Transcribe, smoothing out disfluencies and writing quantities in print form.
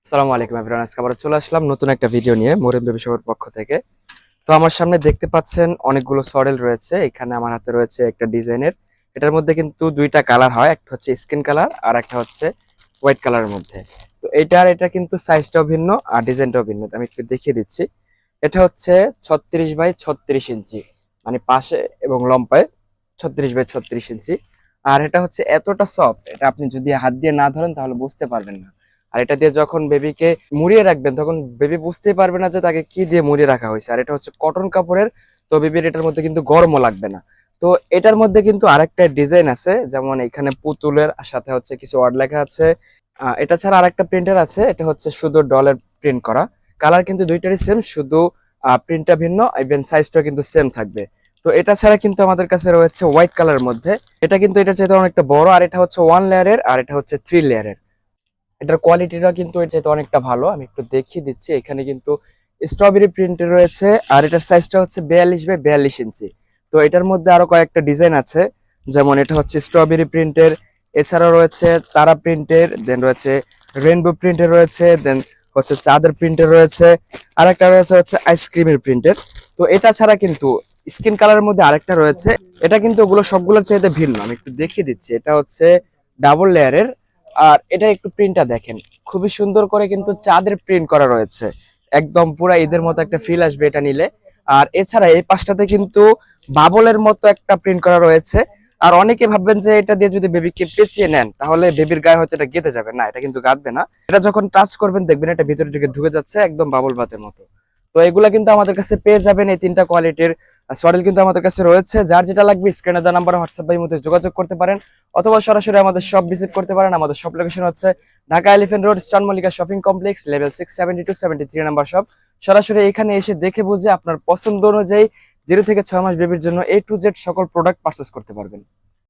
আসসালামু আলাইকুম এভরিওয়ান, আজকে আবার চলে আসলাম নতুন একটা ভিডিও নিয়ে মরিয়ম বেবি শপের পক্ষ থেকে। তো আমার সামনে দেখতে পাচ্ছেন অনেকগুলো সডেল রয়েছে। এখানে আমার হাতে রয়েছে একটা ডিজাইনের। এটার মধ্যে কিন্তু দুইটা কালার হয়, একটা হচ্ছে স্কিন কালার আর একটা হচ্ছে হোয়াইট কালারের মধ্যে। তো এটা কিন্তু সাইজটাও ভিন্ন আর ডিজাইনটাও ভিন্ন। তো আমি একটু দেখিয়ে দিচ্ছি। এটা হচ্ছে 36 বাই 36 ইঞ্চি, মানে পাশে এবং লম্বায় 36 বাই 36 ইঞ্চি। আর এটা হচ্ছে এতটা সফট, এটা আপনি যদি হাত দিয়ে না ধরেন তাহলে বুঝতে পারবেন না। আর এটা দিয়ে যখন বেবিকে মুড়িয়ে রাখবেন তখন বেবি বুঝতেই পারবে না যে তাকে কি দিয়ে মুড়িয়ে রাখা হয়েছে। আর এটা হচ্ছে কটন কাপড়ের, তো বেবির এটার মধ্যে কিন্তু গরমও লাগবে না। তো এটার মধ্যে কিন্তু আরেকটা ডিজাইন আছে, যেমন এখানে পুতুলের সাথে হচ্ছে কিছু ওয়ার্ড লেখা আছে। এটা ছাড়া আরেকটা প্রিন্টার আছে, এটা হচ্ছে শুধু ডলের প্রিন্ট করা। কালার কিন্তু দুইটারই সেম, শুধু প্রিন্টটা ভিন্ন, ইভেন সাইজটাও কিন্তু সেম থাকবে। তো এটা ছাড়া কিন্তু আমাদের কাছে রয়েছে হোয়াইট কালারের মধ্যে। এটা কিন্তু এটার চাইতে অনেকটা বড়, আর এটা হচ্ছে 1 লেয়ারের আর এটা হচ্ছে 3 লেয়ারের। এটার কোয়ালিটিটা কিন্তু এর চাইতে অনেকটা ভালো। আমি একটু দেখিয়ে দিচ্ছি। এখানে কিন্তু স্ট্রবেরি প্রিন্ট রয়েছে, আর এটার সাইজটা হচ্ছে 42 বাই 42 ইঞ্চি। তো এটার মধ্যে আরো কয়েকটা ডিজাইন আছে, যেমন এটা হচ্ছে স্ট্রবেরি প্রিন্টের, এছাড়াও রয়েছে তারা প্রিন্টের, দেন রয়েছে রেইনবো প্রিন্টের রয়েছে, দেন হচ্ছে চাঁদের প্রিন্টের রয়েছে, আর একটা রয়েছে হচ্ছে আইসক্রিমের প্রিন্টের। তো এটা ছাড়া কিন্তু স্কিন কালারের মধ্যে আরেকটা রয়েছে। এটা কিন্তু ওগুলো সবগুলোর চাইতে ভিন্ন। আমি একটু দেখিয়ে দিচ্ছি। এটা হচ্ছে ডাবল লেয়ারের, আর এটা একটু প্রিন্টটা দেখেন, খুবই সুন্দর করে কিন্তু চাঁদের প্রিন্ট করা রয়েছে। একদম পুরা ঈদের মতো একটা ফিল আসবে এটা নিলে। আর এছাড়া এই পাশটাতে কিন্তু বাবলের মতো একটা প্রিন্ট করা রয়েছে। আর অনেকে ভাববেন যে এটা দিয়ে যদি বেবিকে পেঁচিয়ে নেন তাহলে বেবির গায়ে হয়তো এটা গেঁথে যাবে, না এটা কিন্তু গাঁথবে না। এটা যখন টাচ করবেন দেখবেন এটা ভিতরে দিকে ঢুকে যাচ্ছে একদম বাবল বাতের মতো। তো এগুলা কিন্তু আমাদের কাছে পেয়ে যাবেন, এই তিনটা কোয়ালিটির সডেল কিন্তু আমাদের কাছে রয়েছে। যার যেটা লাগবে স্ক্রিনে দেওয়া নাম্বারে হোয়াটসঅ্যাপ বাই মধ্যে যোগাযোগ করতে পারেন, অথবা সরাসরি আমাদের শপ ভিজিট করতে পারেন। আমাদের শপ লোকেশন হচ্ছে ঢাকা এলিফ্যান্ট রোড, স্টান Mallika shopping complex, level 672-73 number shop. সরাসরি এখানে এসে দেখে বুঝে আপনার পছন্দ অনুযায়ী 0 থেকে 6 মাস বেবির জন্য A to Z সকল প্রোডাক্ট পারচেস করতে পারবেন।